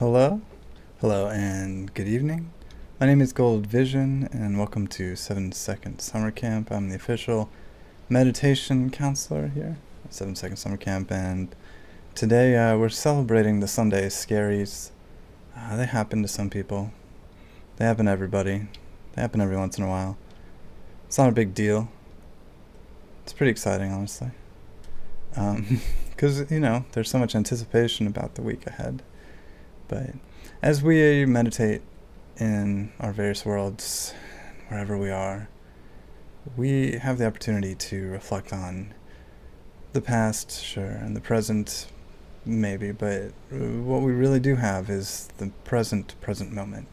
Hello, hello, and good evening. My name is Gold Vision, and welcome to 7 Second Summer Camp. I'm the official meditation counselor here at 7 Second Summer Camp, and today we're celebrating the Sunday Scaries. They happen to some people. They happen to everybody. They happen every once in a while. It's not a big deal. It's pretty exciting, honestly. Because, there's so much anticipation about the week ahead. But as we meditate in our various worlds, wherever we are, we have the opportunity to reflect on the past, sure, and the present, maybe, but what we really do have is the present moment.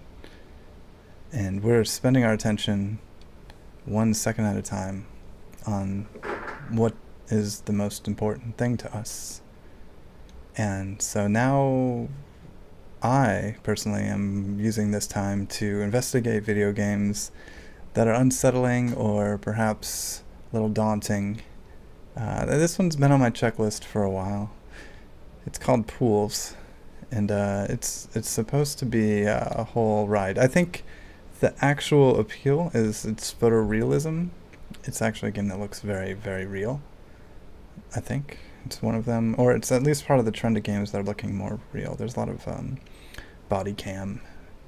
And we're spending our attention 1 second at a time on what is the most important thing to us. And so now I personally am using this time to investigate video games that are unsettling or perhaps a little daunting. This one's been on my checklist for a while. It's called Pools, and it's supposed to be a whole ride. I think the actual appeal is its photorealism. It's actually a game that looks very, very real. I think it's one of them, or it's at least part of the trend of games that are looking more real. There's a lot of body cam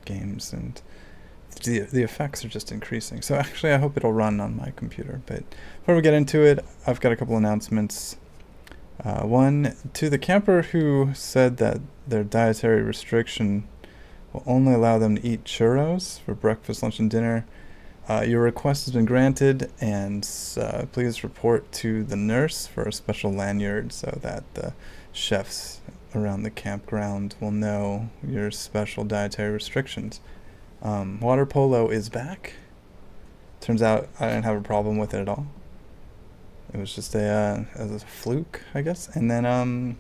games, and the effects are just increasing. So actually I hope it'll run on my computer. But before we get into it, I've got a couple announcements. One, to the camper who said that their dietary restriction will only allow them to eat churros for breakfast, lunch, and dinner. Your request has been granted, and please report to the nurse for a special lanyard so that the chefs around the campground will know your special dietary restrictions. Water polo is back. Turns out I didn't have a problem with it at all. It was just a fluke, I guess. And then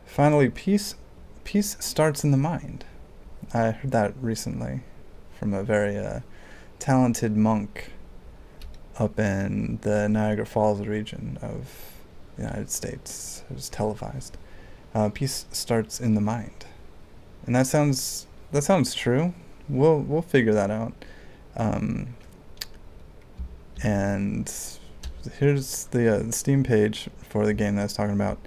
finally, peace starts in the mind. I heard that recently from a very talented monk up in the Niagara Falls region of the United States. It was televised. Peace starts in the mind, and that sounds true. We'll figure that out. And here's the Steam page for the game that I was talking about.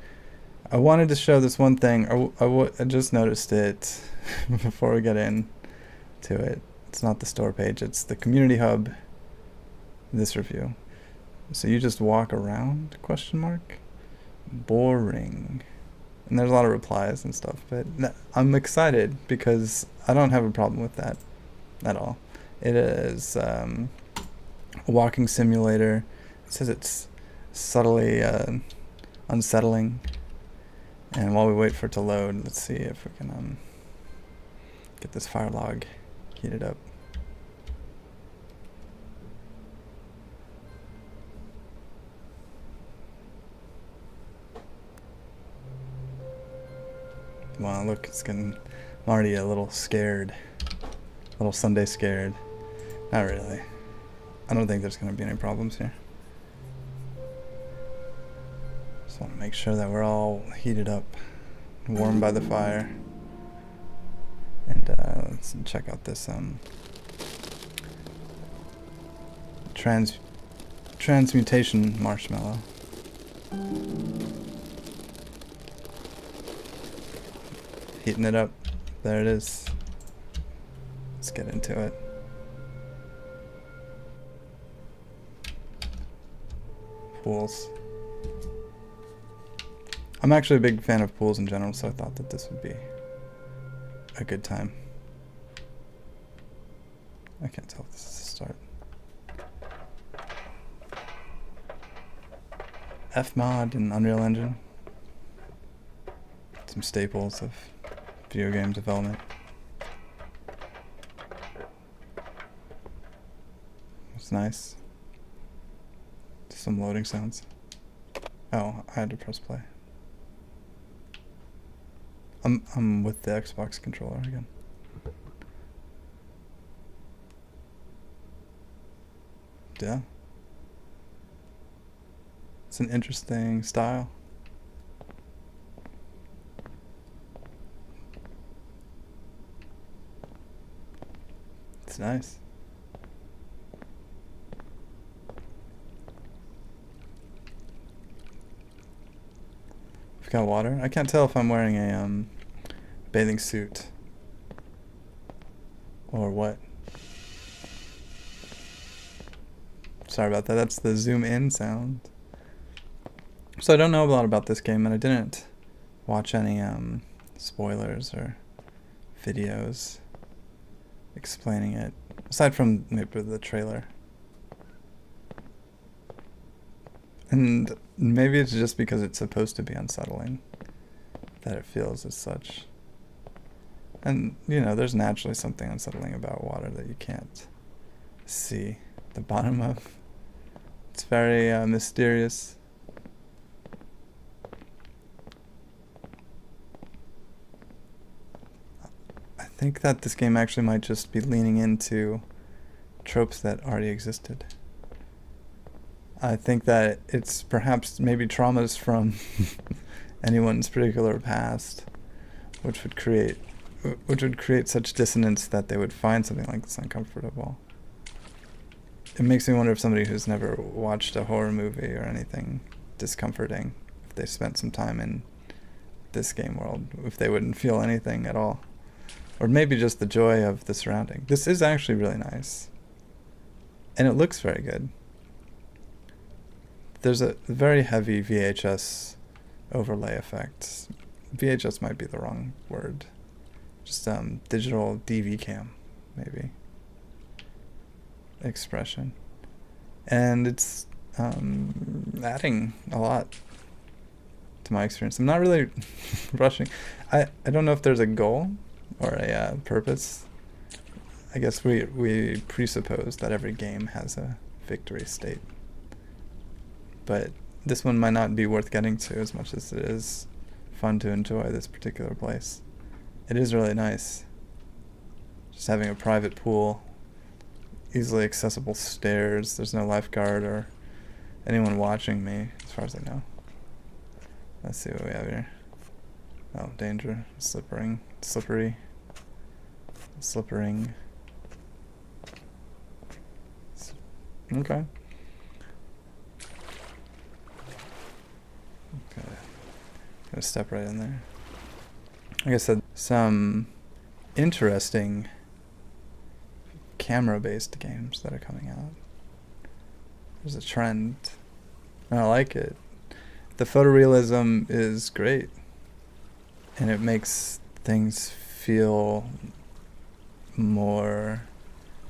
I wanted to show this one thing. I just noticed it before we get in to it. It's not the store page, it's the community hub, this review. So you just walk around, question mark? Boring. And there's a lot of replies and stuff, but I'm excited because I don't have a problem with that at all. It is a walking simulator. It says it's subtly unsettling. And while we wait for it to load, let's see if we can get this fire log heated up. Wow, look, I'm already a little scared. A little Sunday scared. Not really. I don't think there's going to be any problems here. Just want to make sure that we're all heated up, warmed by the fire. And let's check out this transmutation marshmallow. Heating it up. There it is. Let's get into it. Pools. I'm actually a big fan of pools in general, so I thought that this would be a good time. I can't tell if this is a start. Fmod and Unreal Engine. Some staples of video game development. It's nice. Some loading sounds. Oh, I had to press play. I'm with the Xbox controller again. Yeah. It's an interesting style. It's nice. I've got water. I can't tell if I'm wearing a bathing suit or what. Sorry about that. That's the zoom in sound. So I don't know a lot about this game, and I didn't watch any spoilers or videos explaining it, aside from maybe the trailer. And maybe it's just because it's supposed to be unsettling that it feels as such. And, you know, there's naturally something unsettling about water that you can't see the bottom of. It's very mysterious. I think that this game actually might just be leaning into tropes that already existed. I think that it's perhaps maybe traumas from anyone's particular past, which would create such dissonance that they would find something like this uncomfortable. It makes me wonder if somebody who's never watched a horror movie or anything discomforting, if they spent some time in this game world, if they wouldn't feel anything at all. Or maybe just the joy of the surrounding. This is actually really nice. And it looks very good. There's a very heavy VHS overlay effect. VHS might be the wrong word. Just digital DV cam, maybe. Expression. And it's adding a lot to my experience. I'm not really rushing. I don't know if there's a goal or a purpose. I guess we presuppose that every game has a victory state. But this one might not be worth getting to as much as it is fun to enjoy this particular place. It is really nice. Just having a private pool, easily accessible stairs. There's no lifeguard or anyone watching me, as far as I know. Let's see what we have here. Oh, danger. Slippery. Okay. Gotta step right in there. Like I said, some interesting camera-based games that are coming out. There's a trend, and I like it. The photorealism is great, and it makes things feel more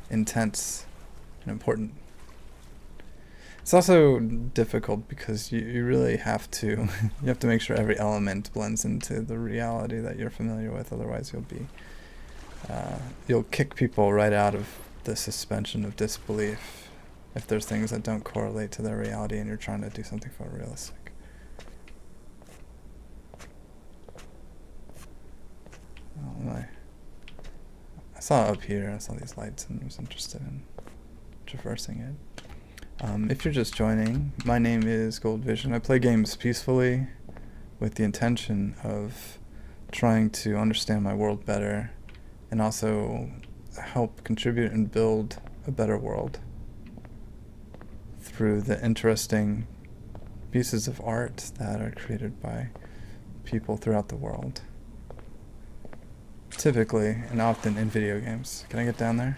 intense and important. It's also difficult because you really have to make sure every element blends into the reality that you're familiar with. Otherwise, you'll kick people right out of the suspension of disbelief if there's things that don't correlate to their reality and you're trying to do something photorealistic. Oh my! I saw it up here. I saw these lights and was interested in traversing it. If you're just joining, my name is Gold Vision. I play games peacefully with the intention of trying to understand my world better and also help contribute and build a better world through the interesting pieces of art that are created by people throughout the world. Typically and often in video games. Can I get down there?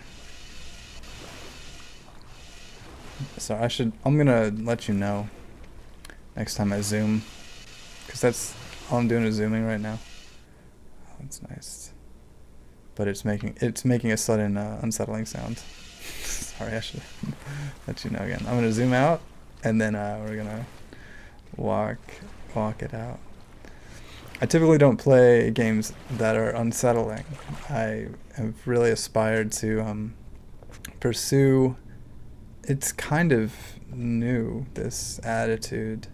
So I'm gonna let you know next time I zoom, because that's all I'm doing is zooming right now. Oh, that's nice, but it's making a sudden unsettling sound. Sorry, I should let you know again. I'm gonna zoom out, and then we're gonna walk it out. I typically don't play games that are unsettling. I have really aspired to pursue. It's kind of new, this attitude.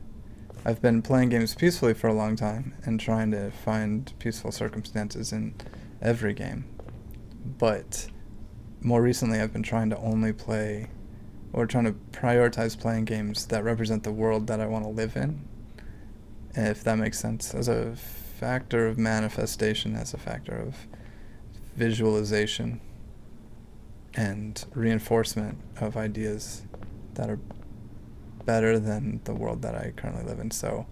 I've been playing games peacefully for a long time and trying to find peaceful circumstances in every game. But more recently I've been trying to trying to prioritize playing games that represent the world that I want to live in. If that makes sense. As a factor of manifestation, as a factor of visualization. and reinforcement of ideas that are better than the world that I currently live in. So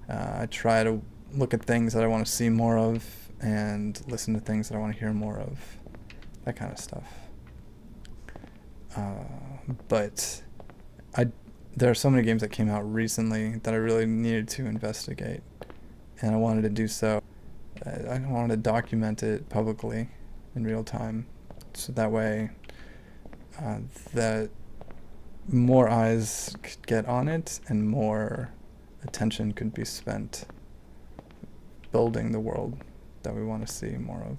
I try to look at things that I want to see more of and listen to things that I want to hear more of, that kind of stuff. But there are so many games that came out recently that I really needed to investigate, and I wanted to do so. I wanted to document it publicly in real time, so that way that more eyes could get on it and more attention could be spent building the world that we want to see more of.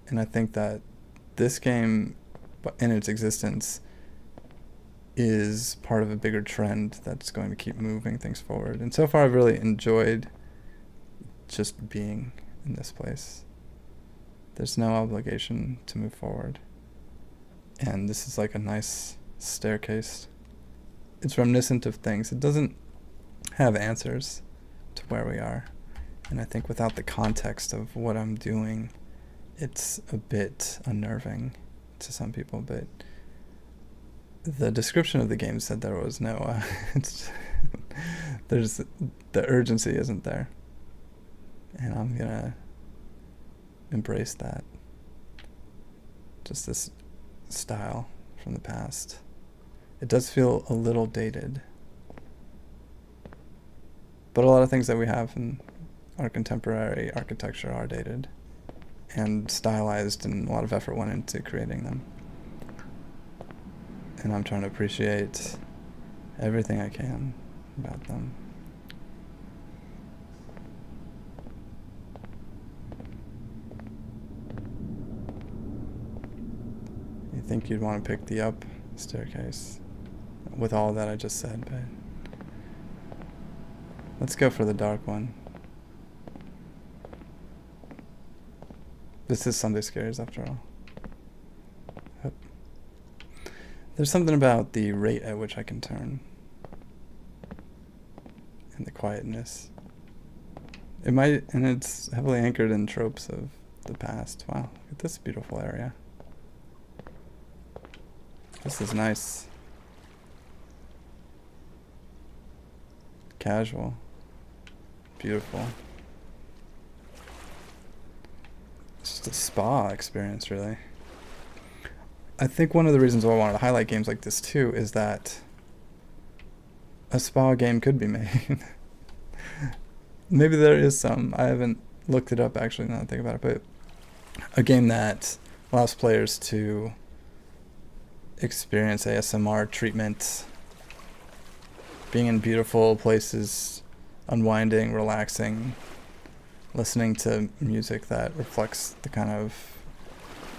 And I think that this game, in its existence, is part of a bigger trend that's going to keep moving things forward. And so far I've really enjoyed just being in this place. There's no obligation to move forward. And this is like a nice staircase. It's reminiscent of things. It doesn't have answers to where we are. And I think without the context of what I'm doing, it's a bit unnerving to some people. But the description of the game said there was no, there's, the urgency isn't there. And I'm gonna embrace that. Just this style from the past. It does feel a little dated. But a lot of things that we have in our contemporary architecture are dated and stylized, and a lot of effort went into creating them. And I'm trying to appreciate everything I can about them. You think you'd want to pick the up staircase with all that I just said, but let's go for the dark one. This is Sunday Scaries after all. Yep. There's something about the rate at which I can turn and the quietness. It might, and it's heavily anchored in tropes of the past. Wow, look at this beautiful area. This is nice. Casual. Beautiful. It's just a spa experience, really. I think one of the reasons why I wanted to highlight games like this too is that a spa game could be made. Maybe there is some. I haven't looked it up actually now that I think about it, but a game that allows players to experience ASMR treatment, being in beautiful places, unwinding, relaxing, listening to music that reflects the kind of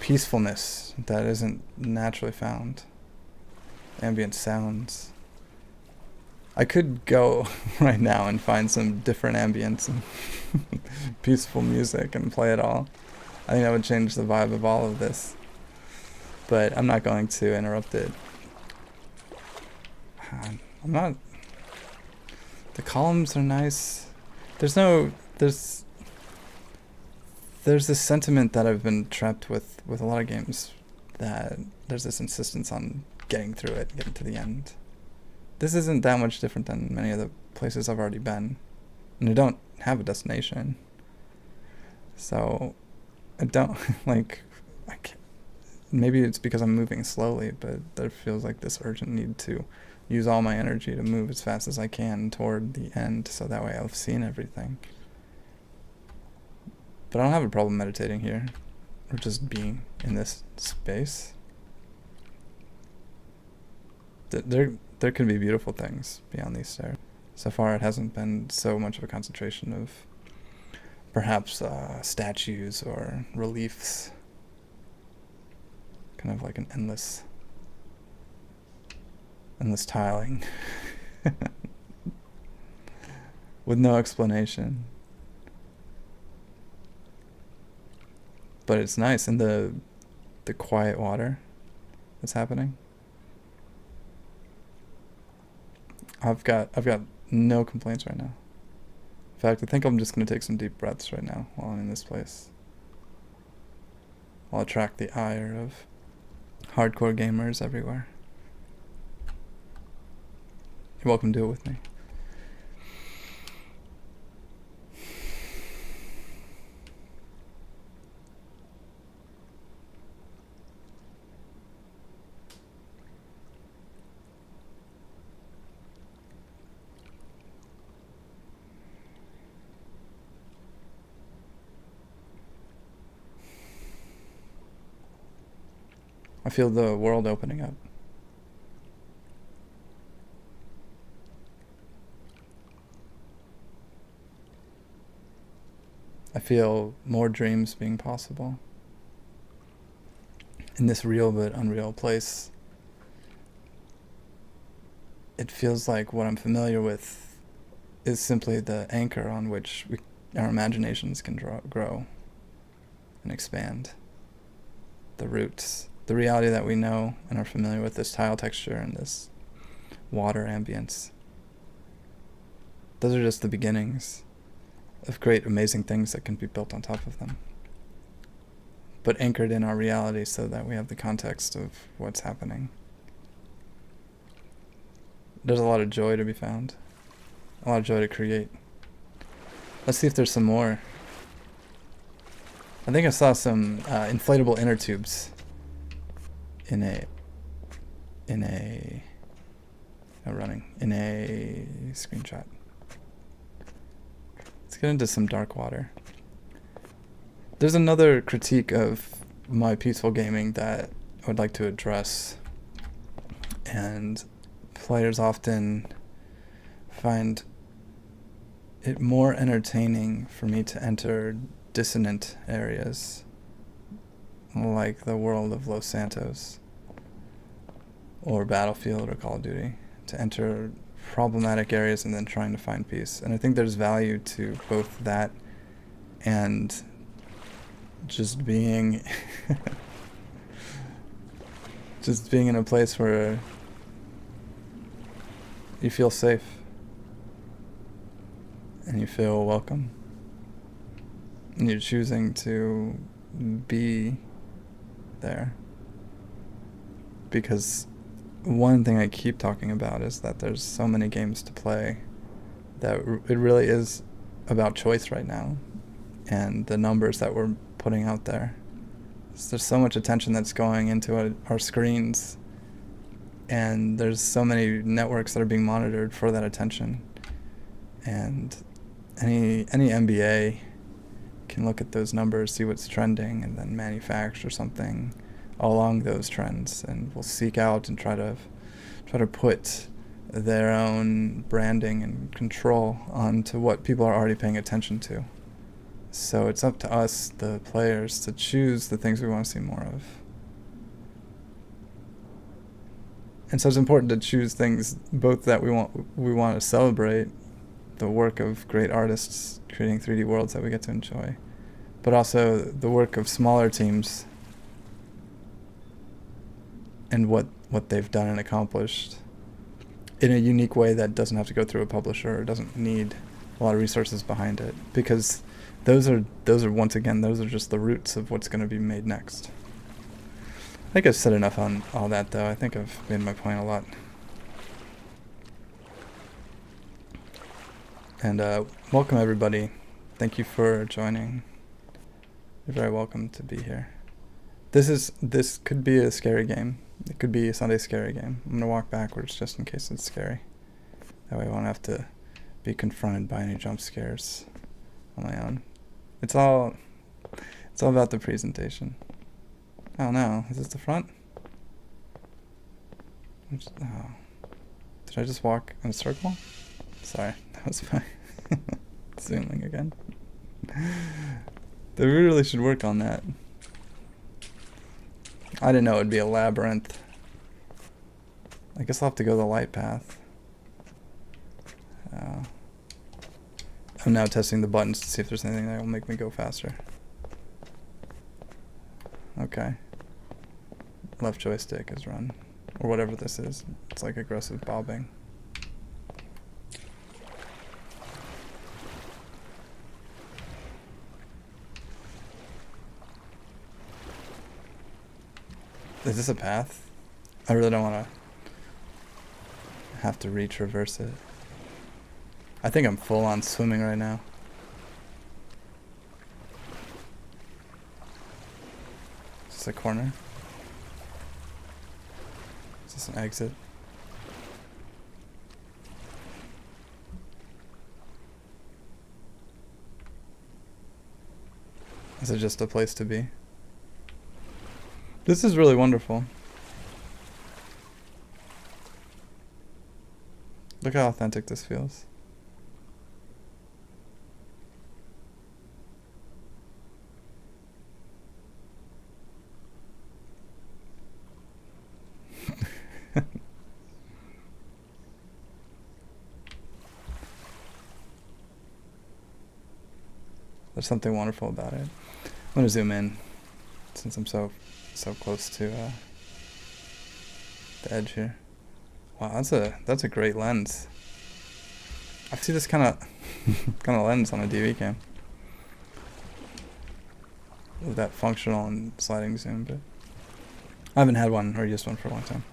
peacefulness that isn't naturally found. Ambient sounds. I could go right now and find some different ambience and peaceful music and play it all. I think that would change the vibe of all of this. But I'm not going to interrupt it. I'm not... The columns are nice. There's this sentiment that I've been trapped with a lot of games, that there's this insistence on getting through it, getting to the end. This isn't that much different than many of the places I've already been. And I don't have a destination. So, I don't, like, I can't, maybe it's because I'm moving slowly, but there feels like this urgent need to use all my energy to move as fast as I can toward the end, so that way I've seen everything. But I don't have a problem meditating here, or just being in this space. There can be beautiful things beyond these stairs. So far it hasn't been so much of a concentration of perhaps statues or reliefs. Kind of like an endless tiling with no explanation. But it's nice, and the quiet water that's happening. I've got no complaints right now. In fact, I think I'm just going to take some deep breaths right now while I'm in this place. I'll attract the ire of hardcore gamers everywhere. You're welcome to do it with me. I feel the world opening up. I feel more dreams being possible in this real but unreal place. It feels like what I'm familiar with is simply the anchor on which our imaginations can grow and expand. The roots, the reality that we know and are familiar with, this tile texture and this water ambience. Those are just the beginnings of great, amazing things that can be built on top of them, but anchored in our reality so that we have the context of what's happening. There's a lot of joy to be found, a lot of joy to create. Let's see if there's some more. I think I saw some inflatable inner tubes in a screenshot. Let's get into some dark water. There's another critique of my peaceful gaming that I would like to address, and players often find it more entertaining for me to enter dissonant areas like the world of Los Santos or Battlefield or Call of Duty, to enter problematic areas and then trying to find peace. And I think there's value to both that and just being just being in a place where you feel safe and you feel welcome and you're choosing to be there. Because one thing I keep talking about is that there's so many games to play that it really is about choice right now, and the numbers that we're putting out there. So there's so much attention that's going into our screens, and there's so many networks that are being monitored for that attention. And any MBA can look at those numbers, see what's trending, and then manufacture something along those trends, and will seek out and try to put their own branding and control onto what people are already paying attention to. So it's up to us, the players, to choose the things we want to see more of. And so it's important to choose things both that we want to celebrate the work of great artists creating 3D worlds that we get to enjoy, but also the work of smaller teams and what they've done and accomplished in a unique way that doesn't have to go through a publisher or doesn't need a lot of resources behind it, because those are once again, those are just the roots of what's going to be made next. I think I've said enough on all that, though. I think I've made my point a lot. And welcome, everybody. Thank you for joining. You're very welcome to be here. This could be a scary game. It could be a Sunday scary game. I'm gonna walk backwards just in case it's scary. That way I won't have to be confronted by any jump scares on my own. It's all about the presentation. Oh no, is this the front? Did I just walk in a circle? Sorry, that was my zooming again. They really should work on that. I didn't know it would be a labyrinth. I guess I'll have to go the light path. I'm now testing the buttons to see if there's anything that will make me go faster. Okay. Left joystick is run. Or whatever this is. It's like aggressive bobbing. Is this a path? I really don't want to have to retraverse it. I think I'm full on swimming right now. Is this a corner? Is this an exit? Is it just a place to be? This is really wonderful. Look how authentic this feels. There's something wonderful about it. I'm gonna zoom in since I'm so close to the edge here. Wow, that's a great lens. I see this kind of lens on a DV cam with that functional and sliding zoom, but I haven't had one or used one for a long time.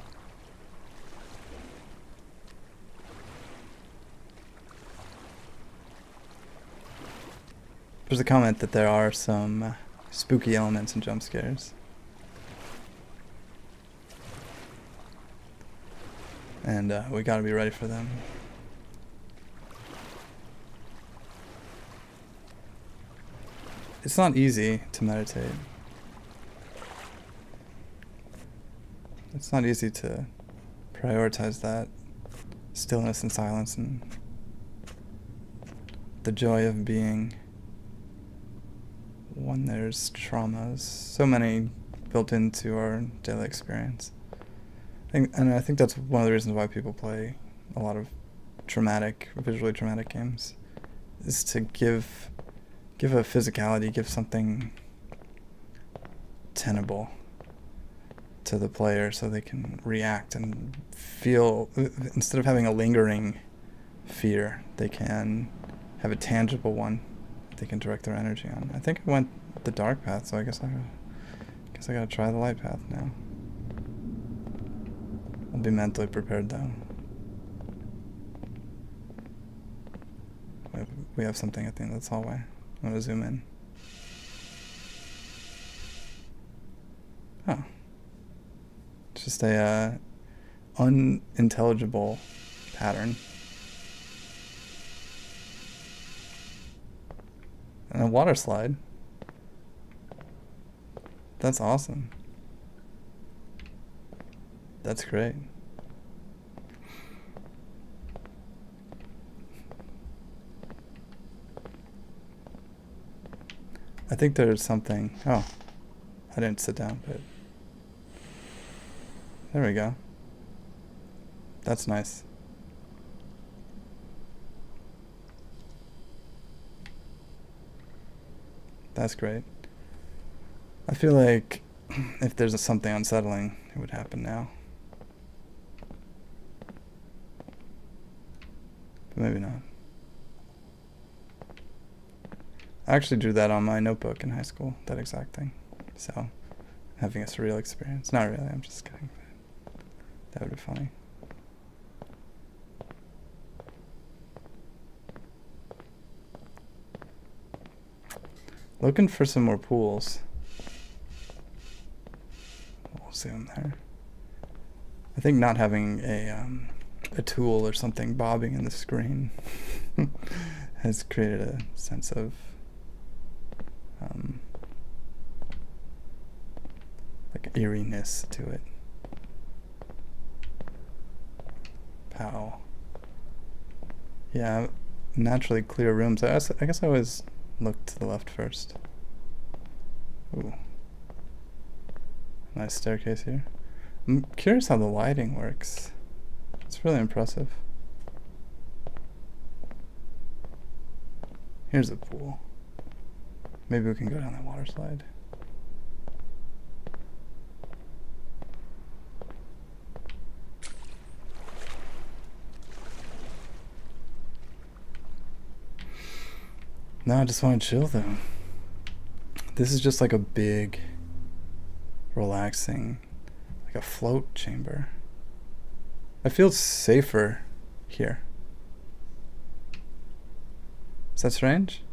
There's a comment that there are some spooky elements and jump scares. And we gotta be ready for them. It's not easy to meditate. It's not easy to prioritize that stillness and silence and the joy of being when there's traumas, so many built into our daily experience. I think that's one of the reasons why people play a lot of visually traumatic games, is to give a physicality, give something tenable to the player so they can react and feel, instead of having a lingering fear, they can have a tangible one they can direct their energy on. I think I went the dark path, so I guess I gotta try the light path now. I'll be mentally prepared though. We have something at the end of this hallway. I'm gonna zoom in. Oh. It's just a unintelligible pattern. And a water slide. That's awesome. That's great. I think there's something. Oh, I didn't sit down, but there we go. That's nice. That's great. I feel like if there's something unsettling, it would happen now. But maybe not. I actually drew that on my notebook in high school, that exact thing. So, having a surreal experience. Not really, I'm just kidding. That would be funny. Looking for some more pools. We'll see them there. I think not having a tool or something bobbing in the screen has created a sense of like eeriness to it. Pow. Yeah, naturally clear rooms. I guess I always look to the left first. Ooh. Nice staircase here. I'm curious how the lighting works. It's really impressive. Here's a pool. Maybe we can go down that water slide. No, I just want to chill though. This is just like a big, relaxing like a float chamber. I feel safer here. Is that strange?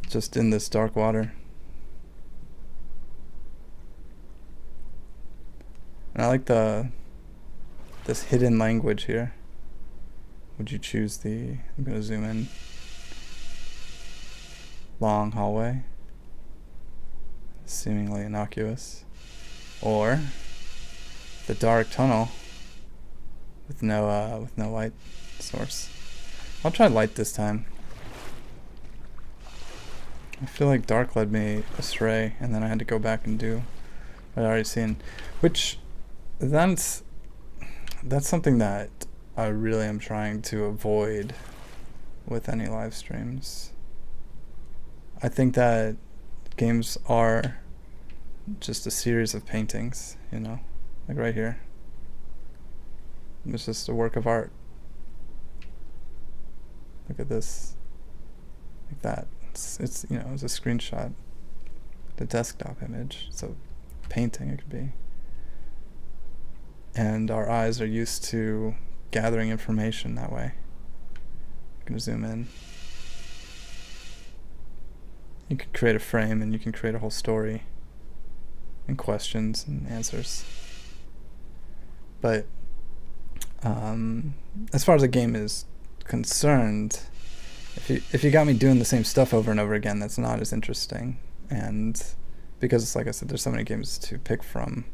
Just in this dark water. And I like this hidden language here. Would you choose the, I'm gonna zoom in, long hallway, seemingly innocuous, or the dark tunnel with no light source? I'll try light this time. I feel like dark led me astray, and then I had to go back and do what I'd already seen, which that's something that I really am trying to avoid with any live streams. I think that games are just a series of paintings, you know, like right here. It's just a work of art. Look at this, like that. It's you know, it's a screenshot, the desktop image. It's a painting, it could be. And our eyes are used to gathering information that way. I'm gonna zoom in. You can create a frame and you can create a whole story and questions and answers. But as far as the game is concerned, if you got me doing the same stuff over and over again, that's not as interesting. And because, like I said, there's so many games to pick from.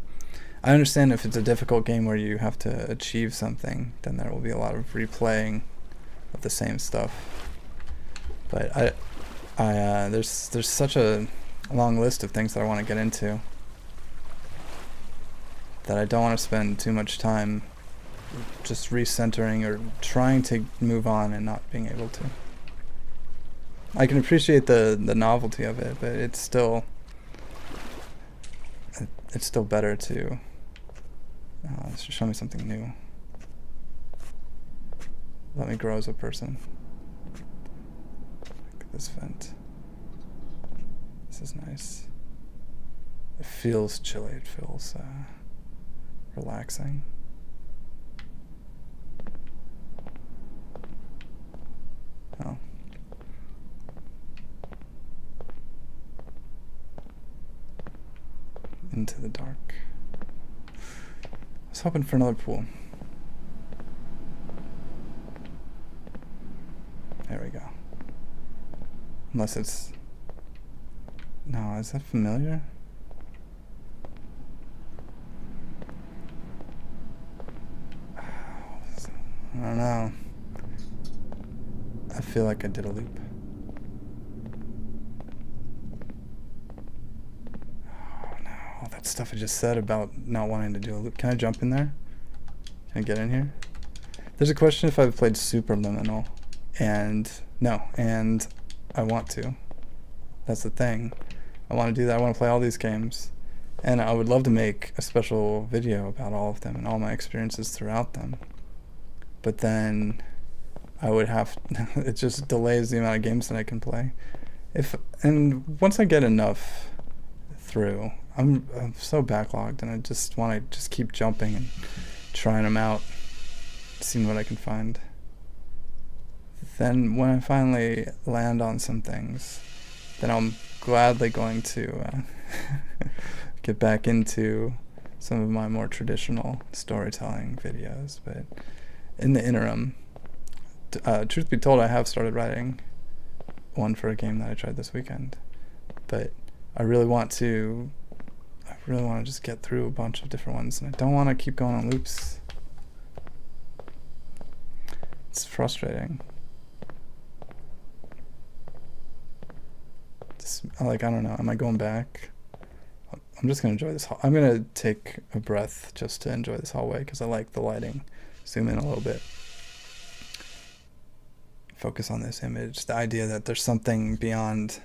I understand if it's a difficult game where you have to achieve something, then there will be a lot of replaying of the same stuff. But there's such a long list of things that I want to get into that I don't want to spend too much time just recentering or trying to move on and not being able to. I can appreciate the novelty of it, but it's still better to show me something new. Let me grow as a person. Look at this vent. This is nice. It feels chilly. It feels relaxing. Oh. Into the dark. I was hoping for another pool. There we go. Unless it's... No, is that familiar? I don't know. I feel like I did a loop. All that stuff I just said about not wanting to do a loop. Can I jump in there? Can I get in here? There's a question if I've played Superliminal, and no, and I want to. That's the thing. I want to do that. I want to play all these games, and I would love to make a special video about all of them and all my experiences throughout them. But then I would have it just delays the amount of games that I can play. And once I get enough through, I'm so backlogged, and I just want to just keep jumping and trying them out, seeing what I can find. Then when I finally land on some things, then I'm gladly going to get back into some of my more traditional storytelling videos. But in the interim, truth be told, I have started writing one for a game that I tried this weekend. But I really want to just get through a bunch of different ones, and I don't want to keep going on loops. It's frustrating. I don't know. Am I going back? I'm just going to enjoy this. I'm going to take a breath just to enjoy this hallway because I like the lighting. Zoom in a little bit. Focus on this image. The idea that there's something beyond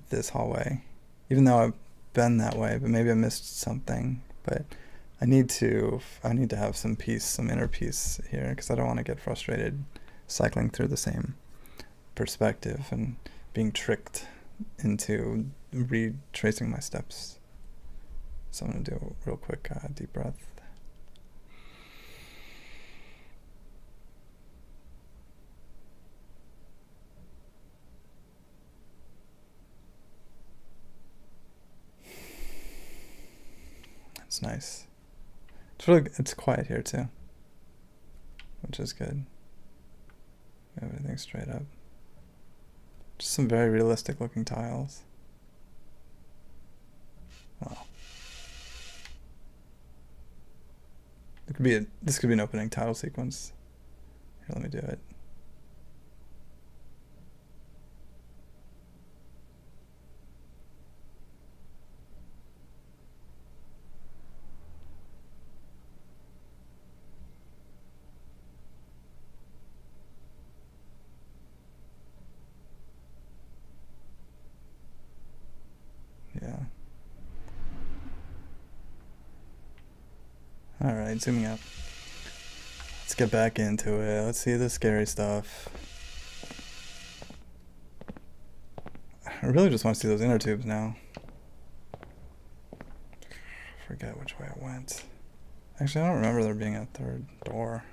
this hallway. Even though I've been that way, but maybe I missed something. But I need to have some peace, some inner peace here, because I don't want to get frustrated cycling through the same perspective and being tricked into retracing my steps. So I'm going to do a real quick deep breath. It's nice. It's quiet here too, which is good. Everything straight up. Just some very realistic looking tiles. Oh. This could be an opening title sequence. Here, let me do it. Yeah. Alright, zooming out. Let's get back into it. Let's see the scary stuff. I really just want to see those inner tubes now. I forget which way I went. Actually, I don't remember there being a third door.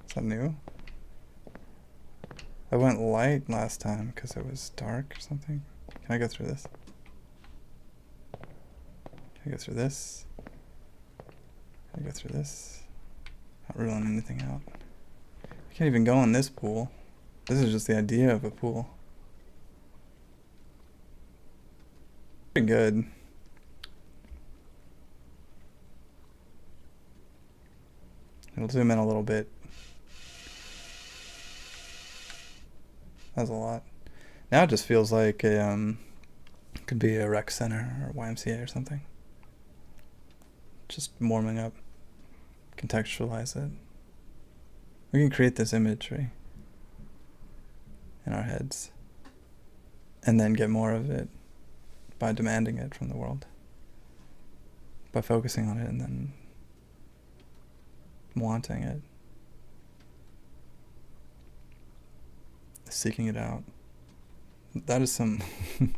Is that new? I went light last time because it was dark or something. Can I go through this? Can I go through this? Can I go through this? Not ruling anything out. I can't even go in this pool. This is just the idea of a pool. Pretty good. It'll zoom in a little bit. That's a lot. Now it just feels like a, could be a rec center or YMCA or something. Just warming up. Contextualize it. We can create this imagery in our heads and then get more of it by demanding it from the world. By focusing on it and then wanting it. Seeking it out. That is some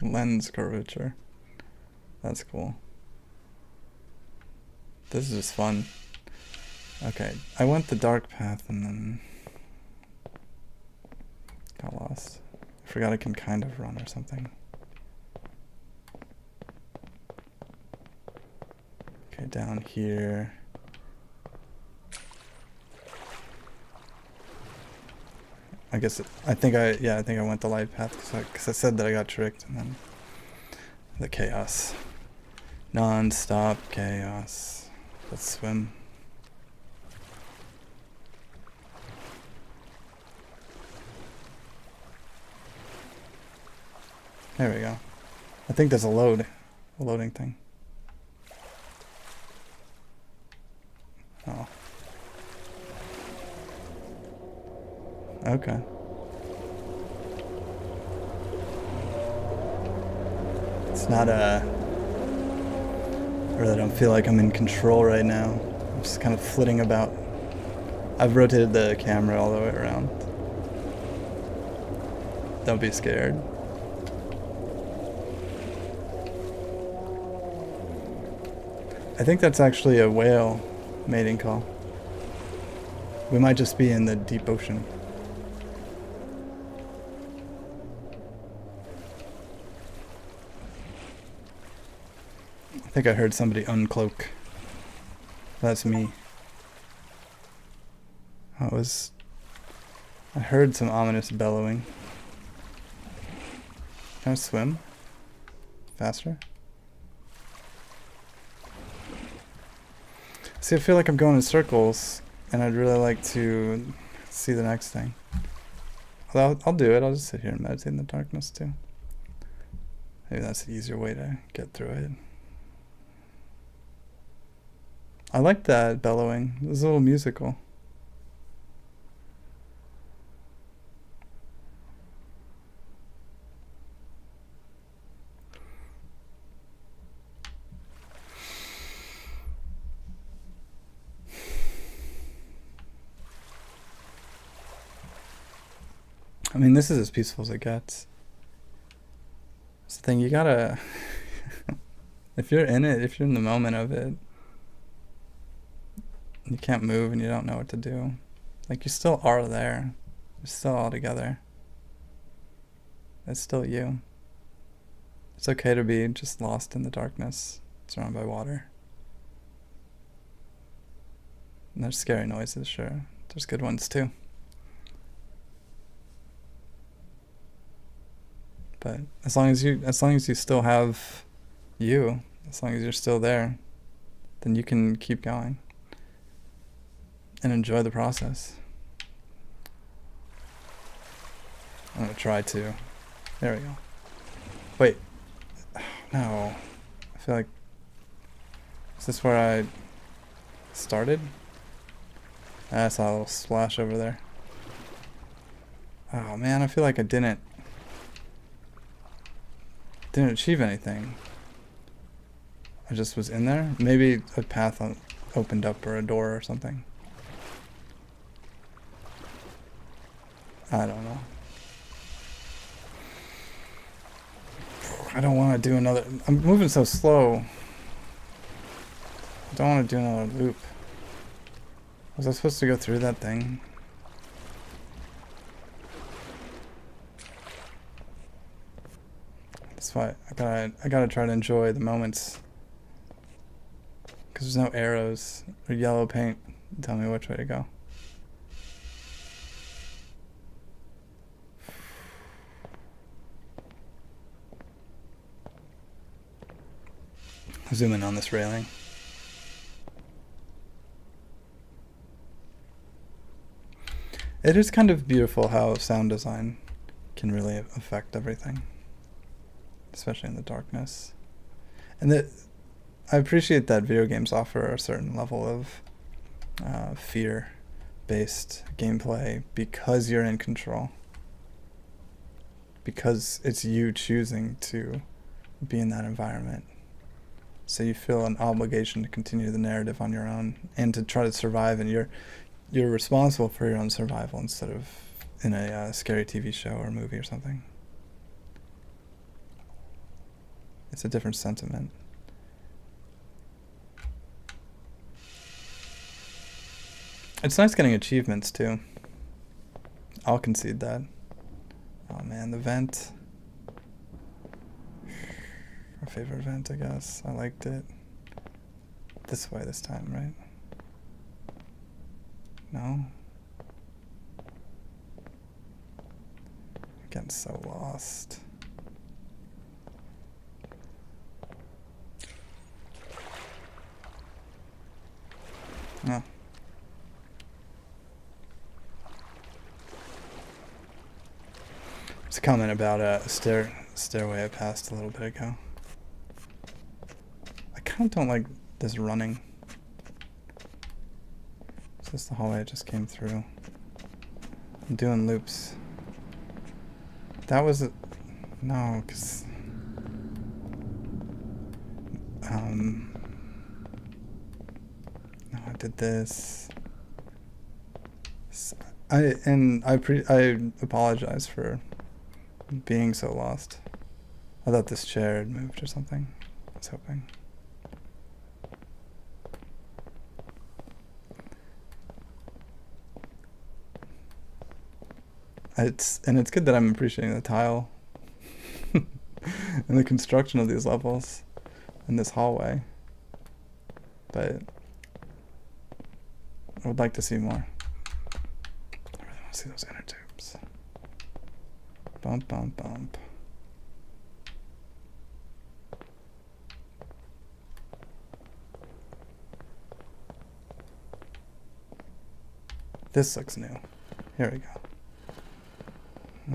lens curvature. That's cool. This is just fun. Okay, I went the dark path and then got lost. I forgot I can kind of run or something. Okay, down here. I think I went the light path because I said that I got tricked, and then the chaos. Non-stop chaos. Let's swim. There we go. I think there's a loading thing. Oh. Okay. It's not I really don't feel like I'm in control right now. I'm just kind of flitting about. I've rotated the camera all the way around. Don't be scared. I think that's actually a whale mating call. We might just be in the deep ocean. I think I heard somebody uncloak. That's me. I heard some ominous bellowing. Can I swim? Faster? See, I feel like I'm going in circles, and I'd really like to see the next thing. I'll do it. I'll just sit here and meditate in the darkness, too. Maybe that's the easier way to get through it. I like that bellowing. It was a little musical. I mean, this is as peaceful as it gets. It's the thing, you gotta If you're in it, if you're in the moment of it, you can't move and you don't know what to do. Like, you still are there. You're still all together. It's still you. It's okay to be just lost in the darkness, surrounded by water. And there's scary noises, sure. There's good ones too. But as long as you still have you, as long as you're still there, then you can keep going and enjoy the process. I'm gonna try to. There we go. Wait. No. I feel like... Is this where I started? I saw a little splash over there. Oh man, I feel like I didn't achieve anything. I just was in there. Maybe a path opened up or a door or something. I don't know. I don't want to do another... I'm moving so slow. I don't want to do another loop. Was I supposed to go through that thing? That's why I gotta try to enjoy the moments. Because there's no arrows or yellow paint to tell me which way to go. Zoom in on this railing. It is kind of beautiful how sound design can really affect everything, especially in the darkness. And I appreciate that video games offer a certain level of fear-based gameplay because you're in control. Because it's you choosing to be in that environment. So you feel an obligation to continue the narrative on your own and to try to survive, and you're responsible for your own survival instead of in a scary TV show or movie or something. It's a different sentiment. It's nice getting achievements too. I'll concede that. Oh man, the vent. Our favorite vent, I guess. I liked it. This way this time, right? No? I'm getting so lost. No. There's a comment about a stairway I passed a little bit ago. I kind of don't like this running. Is this the hallway I just came through? I'm doing loops. That was no, because no, I did this. I apologize for being so lost. I thought this chair had moved or something. I was hoping. It's good that I'm appreciating the tile and the construction of these levels in this hallway, but I would like to see more. I really want to see those inner tubes. Bump, bump, bump. This looks new. Here we go.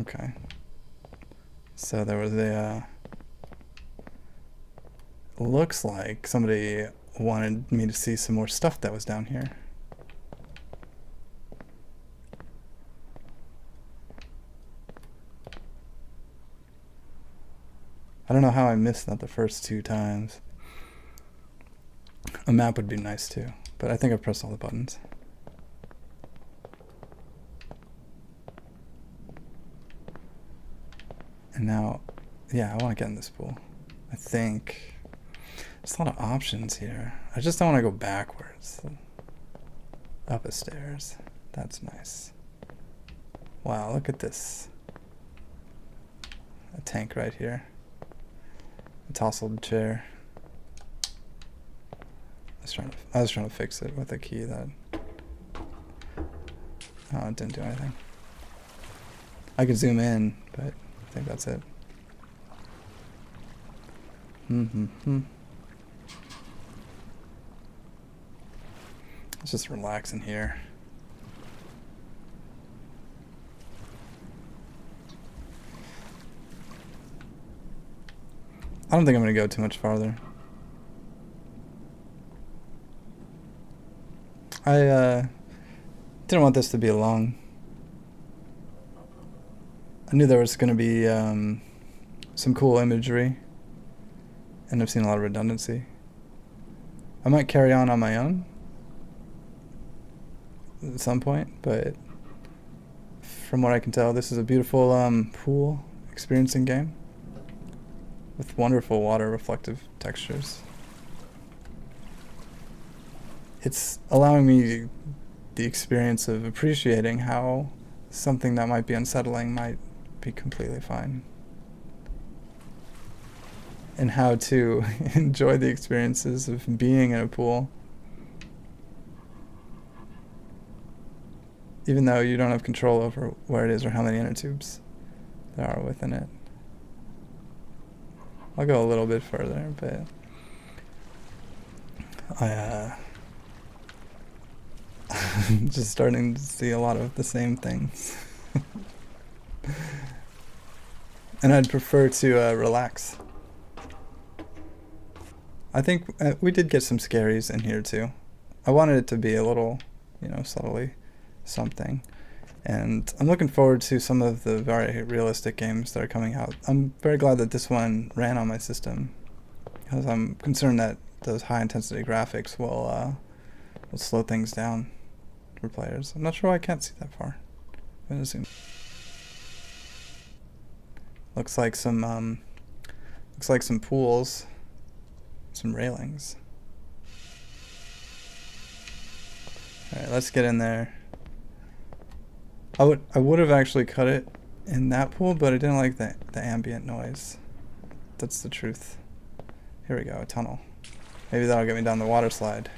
Okay. So there was looks like somebody wanted me to see some more stuff that was down here. I don't know how I missed that the first 2 times. A map would be nice too, but I think I pressed all the buttons. And now, yeah, I want to get in this pool. I think There's a lot of options here. I just don't want to go backwards. Up a stairs. That's nice. Wow, look at this. A tank right here. A tousled chair. I was trying to fix it with a key that... Oh, it didn't do anything. I could zoom in, but I think that's it. Let's just relax in here. I don't think I'm going to go too much farther. I didn't want this to be long. I knew there was going to be some cool imagery, and I've seen a lot of redundancy. I might carry on my own at some point, but from what I can tell, this is a beautiful pool experiencing game with wonderful water reflective textures. It's allowing me the experience of appreciating how something that might be unsettling might be completely fine, and how to enjoy the experiences of being in a pool even though you don't have control over where it is or how many inner tubes there are within it. I'll go a little bit further, but I'm just starting to see a lot of the same things. And I'd prefer to relax. I think we did get some scaries in here too. I wanted it to be a little, subtly something. And I'm looking forward to some of the very realistic games that are coming out. I'm very glad that this one ran on my system, because I'm concerned that those high intensity graphics will slow things down for players. I'm not sure why I can't see that far. I'm gonna zoom. Looks like some pools, some railings. All right, let's get in there. I would have actually cut it in that pool, but I didn't like the ambient noise. That's the truth. Here we go, a tunnel. Maybe that'll get me down the water slide.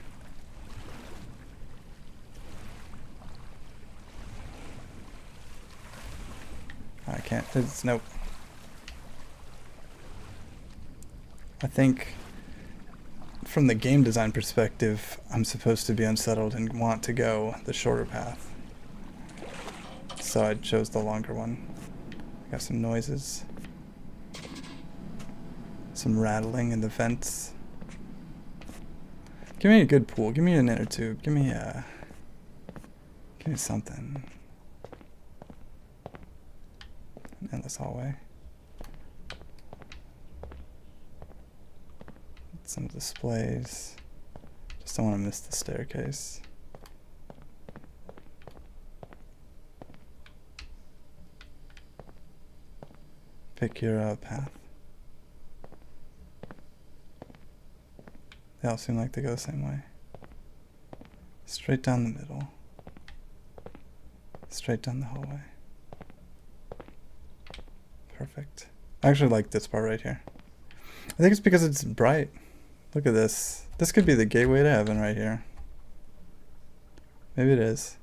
I can't, nope. I think from the game design perspective, I'm supposed to be unsettled and want to go the shorter path. So I chose the longer one. Got some noises. Some rattling in the vents. Give me a good pool. Give me an inner tube. Give me something. An endless hallway. Some displays. Just don't want to miss the staircase. Pick your path. They all seem like they go the same way. Straight down the middle. Straight down the hallway. Perfect. I actually like this part right here. I think it's because it's bright. Look at this. This could be the gateway to heaven right here. Maybe it is.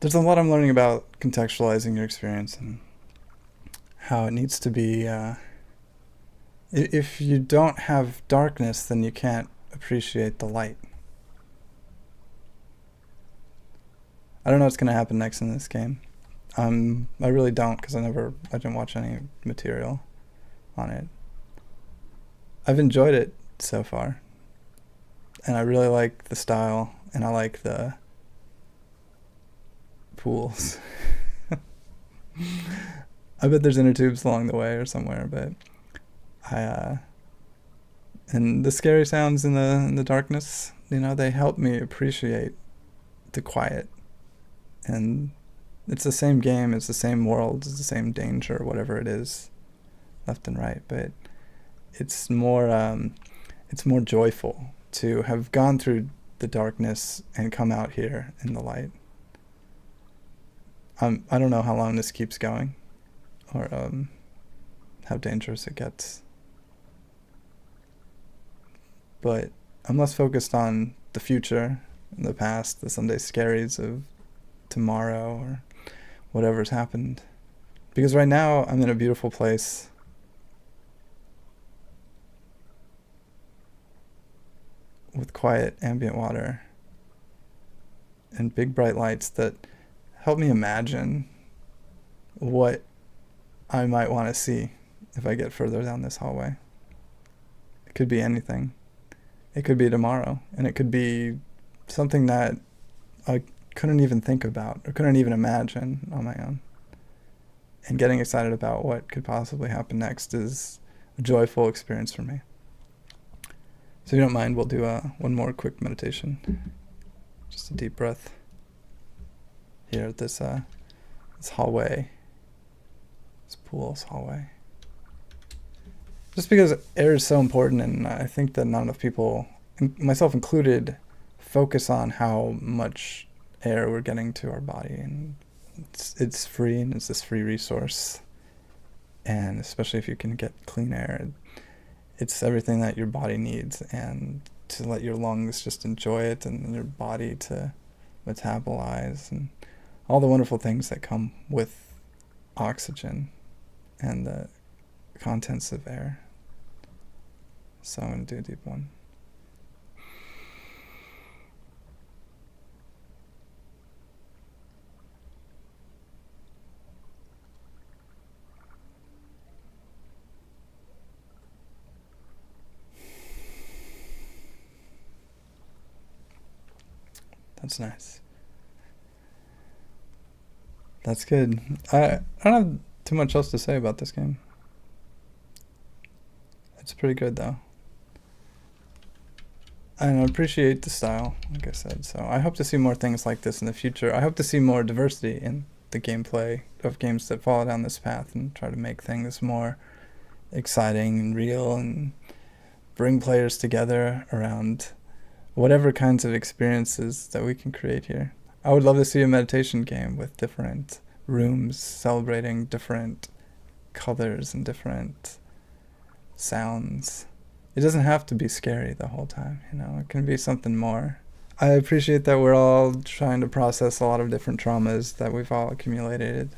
There's a lot I'm learning about contextualizing your experience and how it needs to be. If you don't have darkness, then you can't appreciate the light. I don't know what's going to happen next in this game. I really don't, because I didn't watch any material on it. I've enjoyed it so far, and I really like the style, and I like the pools. I bet there's inner tubes along the way or somewhere, but and the scary sounds in the darkness, they help me appreciate the quiet and It's the same game, it's the same world, it's the same danger, whatever it is, left and right. But it's more joyful to have gone through the darkness and come out here in the light. I don't know how long this keeps going, or how dangerous it gets. But I'm less focused on the future, the past, the someday scaries of tomorrow, or whatever's happened. Because right now I'm in a beautiful place. With quiet ambient water and big bright lights that help me imagine what I might want to see if I get further down this hallway. It could be anything. It could be tomorrow, and it could be something that I couldn't even think about or couldn't even imagine on my own. And getting excited about what could possibly happen next is a joyful experience for me. So if you don't mind, we'll do one more quick meditation. Just a deep breath here at this hallway, this pool's hallway. Just because air is so important, and I think that not enough people, myself included, focus on how much air we're getting to our body. And it's free, and it's this free resource. And especially if you can get clean air, it's everything that your body needs, and to let your lungs just enjoy it, and your body to metabolize, and all the wonderful things that come with oxygen and the contents of air. So I'm going to do a deep one. That's nice. That's good. I don't have too much else to say about this game. It's pretty good, though. And I appreciate the style, like I said. So I hope to see more things like this in the future. I hope to see more diversity in the gameplay of games that follow down this path and try to make things more exciting and real and bring players together around whatever kinds of experiences that we can create here. I would love to see a meditation game with different rooms celebrating different colors and different sounds. It doesn't have to be scary the whole time, it can be something more. I appreciate that we're all trying to process a lot of different traumas that we've all accumulated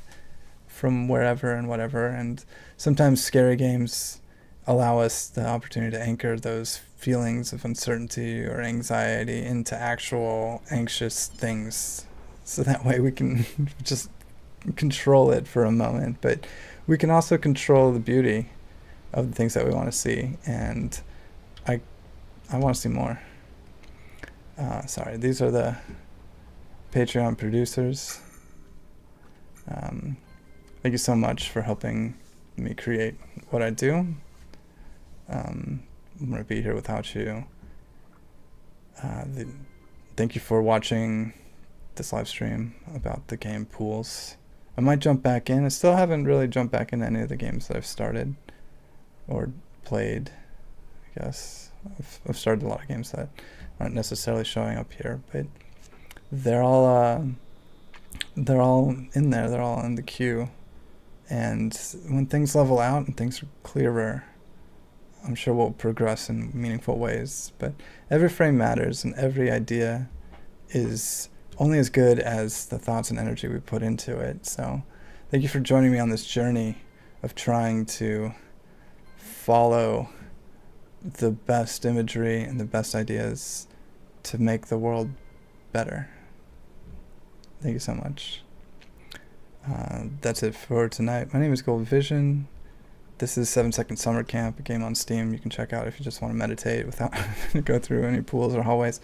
from wherever and whatever, and sometimes scary games allow us the opportunity to anchor those feelings of uncertainty or anxiety into actual anxious things, so that way we can just control it for a moment, but we can also control the beauty of the things that we want to see, and I want to see more. Sorry, these are the Patreon producers. Thank you so much for helping me create what I do. I wouldn't be here without you. Thank you for watching this live stream about the game Pools. I might jump back in. I still haven't really jumped back into any of the games that I've started or played, I guess. I've started a lot of games that aren't necessarily showing up here, but they're all in there. They're all in the queue. And when things level out and things are clearer, I'm sure we'll progress in meaningful ways. But every frame matters, and every idea is only as good as the thoughts and energy we put into it. So thank you for joining me on this journey of trying to follow the best imagery and the best ideas to make the world better. Thank you so much. That's it for tonight. My name is Gold Vision. This is 7 Second Summer Camp, a game on Steam you can check out if you just want to meditate without go through any pools or hallways.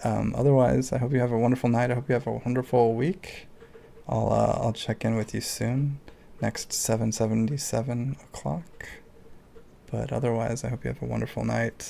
Otherwise, I hope you have a wonderful night. I hope you have a wonderful week. I'll check in with you soon, next 7:77 o'clock. But otherwise, I hope you have a wonderful night.